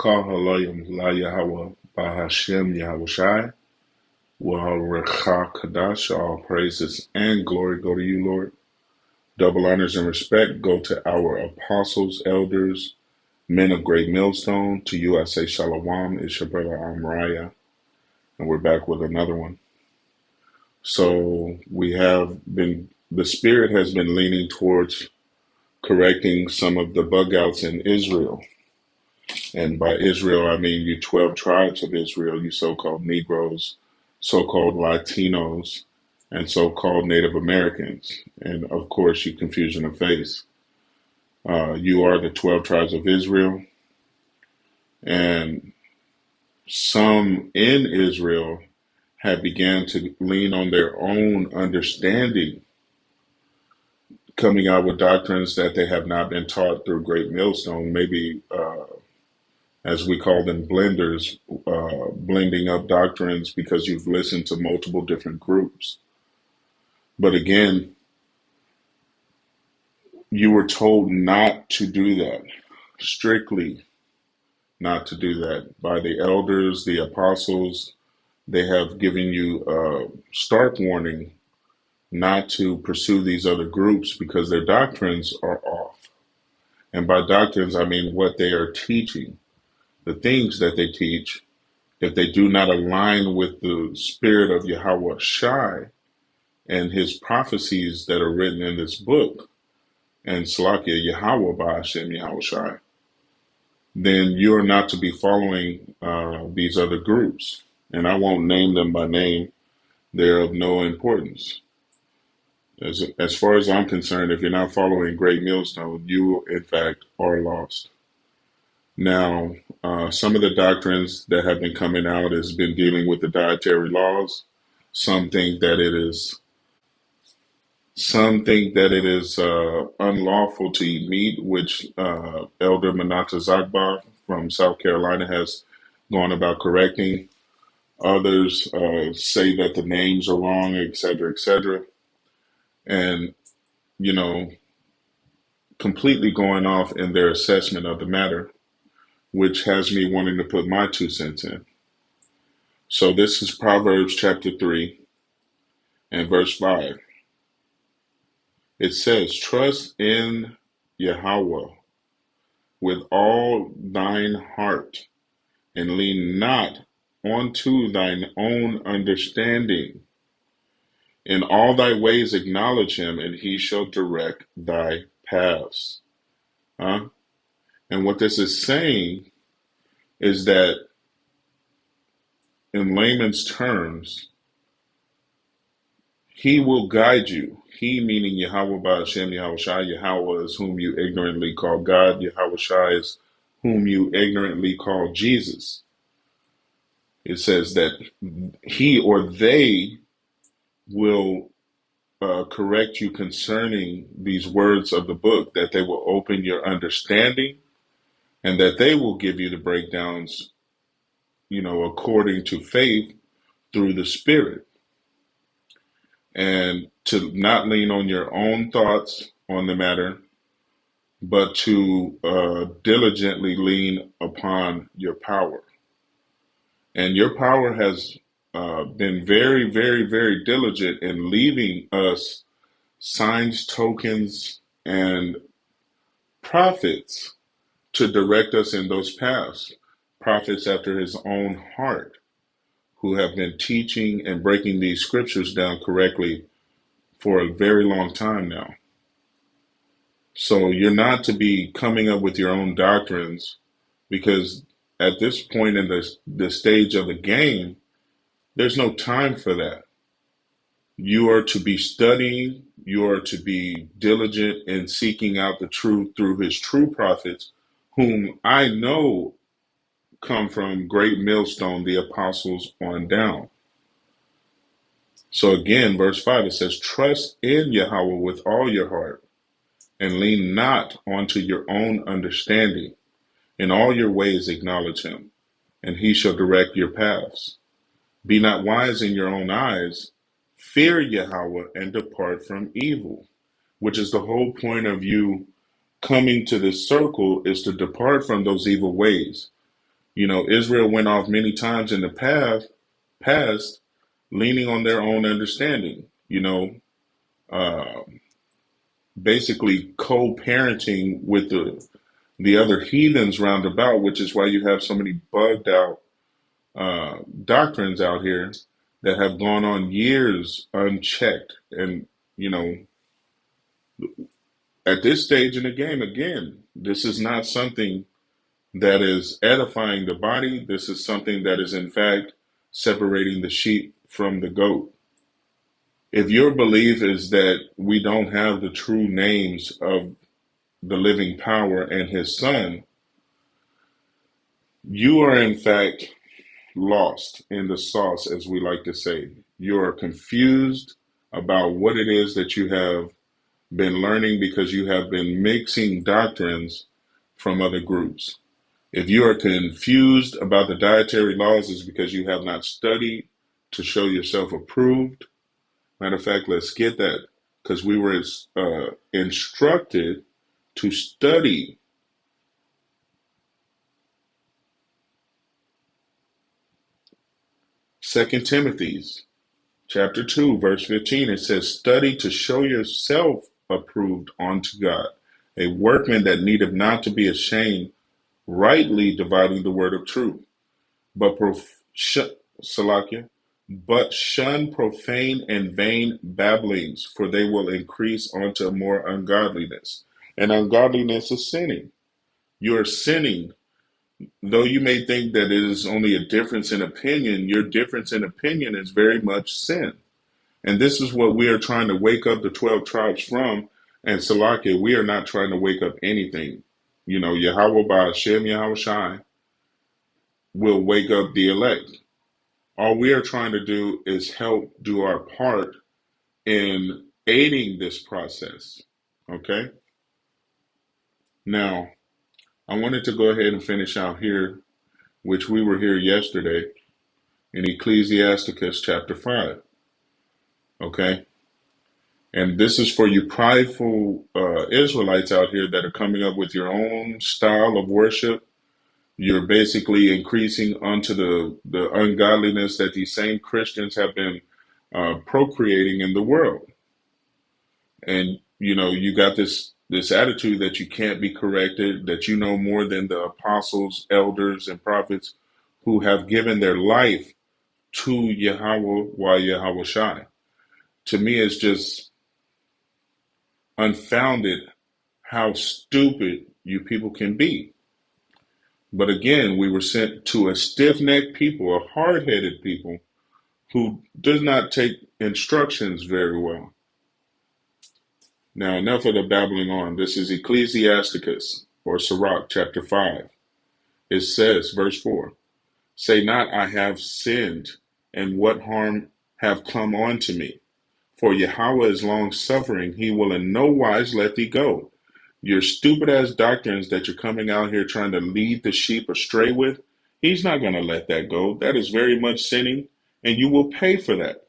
Kahalayim La Yahweh Bahashem Yahushai. Waharecha Kadash. All praises and glory go to you, Lord. Double honors and respect go to our apostles, elders, men of Great Millstone. To you I say Shalom. It's your brother Amariah, and we're back with another one. So the Spirit has been leaning towards correcting some of the bug outs in Israel. And by Israel, I mean you 12 tribes of Israel, you so-called Negroes, so-called Latinos, and so-called Native Americans. And of course, you confusion of face. You are the 12 tribes of Israel. And some in Israel have began to lean on their own understanding, coming out with doctrines that they have not been taught through Great Millstone, maybe as we call them blenders, blending up doctrines because you've listened to multiple different groups. But again, you were told not to do that, strictly not to do that by the elders, the apostles. They have given you a stark warning not to pursue these other groups because their doctrines are off. And by doctrines, I mean what they are teaching. The things that they teach, if they do not align with the spirit of Yahweh Shai and his prophecies that are written in this book, and Salakia Yahweh Ba'ashem Yahweh Shai, then you are not to be following these other groups. And I won't name them by name. They're of no importance. As far as I'm concerned, if you're not following Great Millstone, you, in fact, are lost. Now, some of the doctrines that have been coming out has been dealing with the dietary laws. Some think that it is unlawful to eat meat, which Elder Manata Zagba from South Carolina has gone about correcting. Others say that the names are wrong, et cetera, and completely going off in their assessment of the matter, which has me wanting to put my 2 cents in. So this is Proverbs chapter 3 and verse 5. It says, trust in Yahweh with all thine heart, and lean not unto thine own understanding. In all thy ways acknowledge him, and he shall direct thy paths. And what this is saying is that, in layman's terms, he will guide you. He meaning Yahweh Ba'ashem Yahweh Shai. Yahweh is whom you ignorantly call God. Yahweh Shai is whom you ignorantly call Jesus. It says that he or they will correct you concerning these words of the book, that they will open your understanding, and that they will give you the breakdowns, according to faith through the Spirit. And to not lean on your own thoughts on the matter, but to diligently lean upon your power. And your power has been very, very, very diligent in leaving us signs, tokens, and prophets to direct us in those paths. Prophets after his own heart, who have been teaching and breaking these scriptures down correctly for a very long time now. So you're not to be coming up with your own doctrines, because at this point in the stage of the game, there's no time for that. You are to be studying, you are to be diligent in seeking out the truth through his true prophets, whom I know come from Great Millstone, the apostles on down. So again, verse 5, it says, trust in Yahweh with all your heart, and lean not onto your own understanding. In all your ways acknowledge him, and he shall direct your paths. Be not wise in your own eyes. Fear Yahweh and depart from evil, which is the whole point of you coming to this circle, is to depart from those evil ways. Israel went off many times in the past, leaning on their own understanding. Uh, Basically co-parenting with the other heathens round about, which is why you have so many bugged out doctrines out here that have gone on years unchecked. And you know, at this stage in the game, again, this is not something that is edifying the body. This is something that is, in fact, separating the sheep from the goat. If your belief is that we don't have the true names of the living power and his son, you are, in fact, lost in the sauce, as we like to say. You are confused about what it is that you have been learning because you have been mixing doctrines from other groups. If you are confused about the dietary laws, it's because you have not studied to show yourself approved. Matter of fact, let's get that, because we were instructed to study. Second Timothy chapter 2, verse 15, it says, study to show yourself approved unto God, a workman that needeth not to be ashamed, rightly dividing the word of truth. But Salakia, but shun profane and vain babblings, for they will increase unto more ungodliness. And ungodliness is sinning. You are sinning. Though you may think that it is only a difference in opinion, your difference in opinion is very much sin. And this is what we are trying to wake up the 12 tribes from. And Salakia, we are not trying to wake up anything. Yahweh by Hashem Yahweh Shai will wake up the elect. All we are trying to do is help do our part in aiding this process. Okay? Now, I wanted to go ahead and finish out here, which we were here yesterday, in Ecclesiasticus chapter 5. Okay? And this is for you prideful Israelites out here that are coming up with your own style of worship. You're basically increasing unto the ungodliness that these same Christians have been procreating in the world. And you got this attitude that you can't be corrected, that you know more than the apostles, elders, and prophets who have given their life to Yahweh wa Yahweh Shai. To me, it's just unfounded how stupid you people can be. But again, we were sent to a stiff-necked people, a hard-headed people who does not take instructions very well. Now, enough of the babbling on. This is Ecclesiasticus, or Sirach, chapter 5. It says, verse 4, say not, I have sinned, and what harm have come on to me? For Yahweh is long-suffering, he will in no wise let thee go. Your stupid-ass doctrines that you're coming out here trying to lead the sheep astray with, he's not going to let that go. That is very much sinning, and you will pay for that.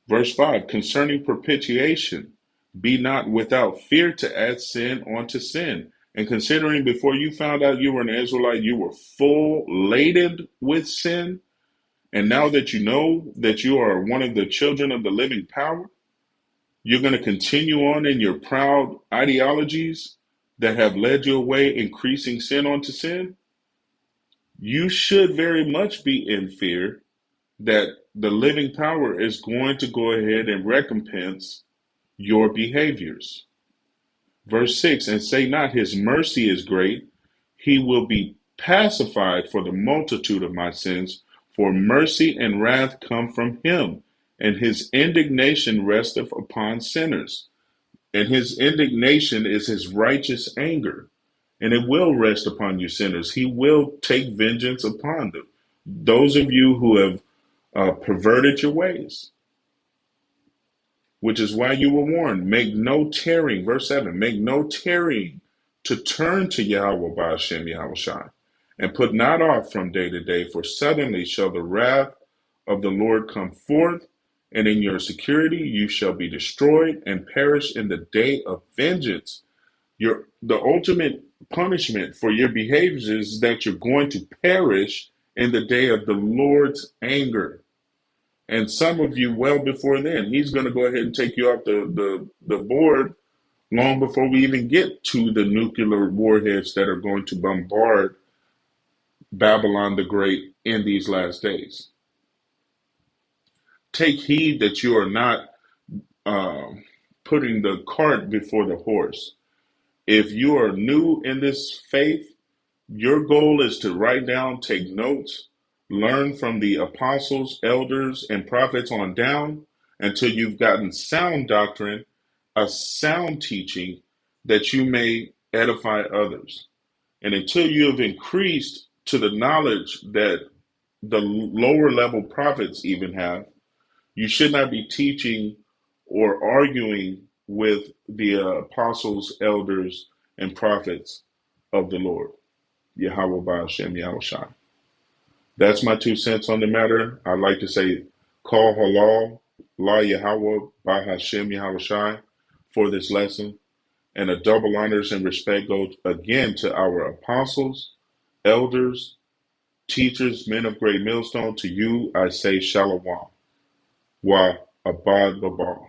Verse 5, concerning propitiation, be not without fear to add sin onto sin. And considering before you found out you were an Israelite, you were full laden with sin, and now that you know that you are one of the children of the living power, you're going to continue on in your proud ideologies that have led you away, increasing sin onto sin. You should very much be in fear that the living power is going to go ahead and recompense your behaviors. Verse 6, and say not, his mercy is great, he will be pacified for the multitude of my sins, for mercy and wrath come from him, and his indignation resteth upon sinners. And his indignation is his righteous anger, and it will rest upon you sinners. He will take vengeance upon them. Those of you who have perverted your ways, which is why you were warned, make no tarrying, verse 7, make no tarrying to turn to Yahweh by Hashem Yahweh Shai, and put not off from day to day, for suddenly shall the wrath of the Lord come forth, and in your security you shall be destroyed and perish in the day of vengeance. The ultimate punishment for your behaviors is that you're going to perish in the day of the Lord's anger. And some of you, well before then, he's going to go ahead and take you off the board long before we even get to the nuclear warheads that are going to bombard Babylon the Great in these last days. Take heed that you are not uh, putting the cart before the horse. If you are new in this faith, your goal is to write down, take notes, learn from the apostles, elders, and prophets on down until you've gotten sound doctrine, a sound teaching that you may edify others. And until you have increased to the knowledge that the lower level prophets even have, you should not be teaching or arguing with the apostles, elders, and prophets of the Lord. Yahweh Ba'ashem Yahushai. That's my 2 cents on the matter. I'd like to say, call halal, la Yahweh Ba'ashem Yahushai for this lesson. And a double honors and respect go again to our apostles, elders, teachers, men of Great Millstone. To you, I say shalom. Wa abad babal.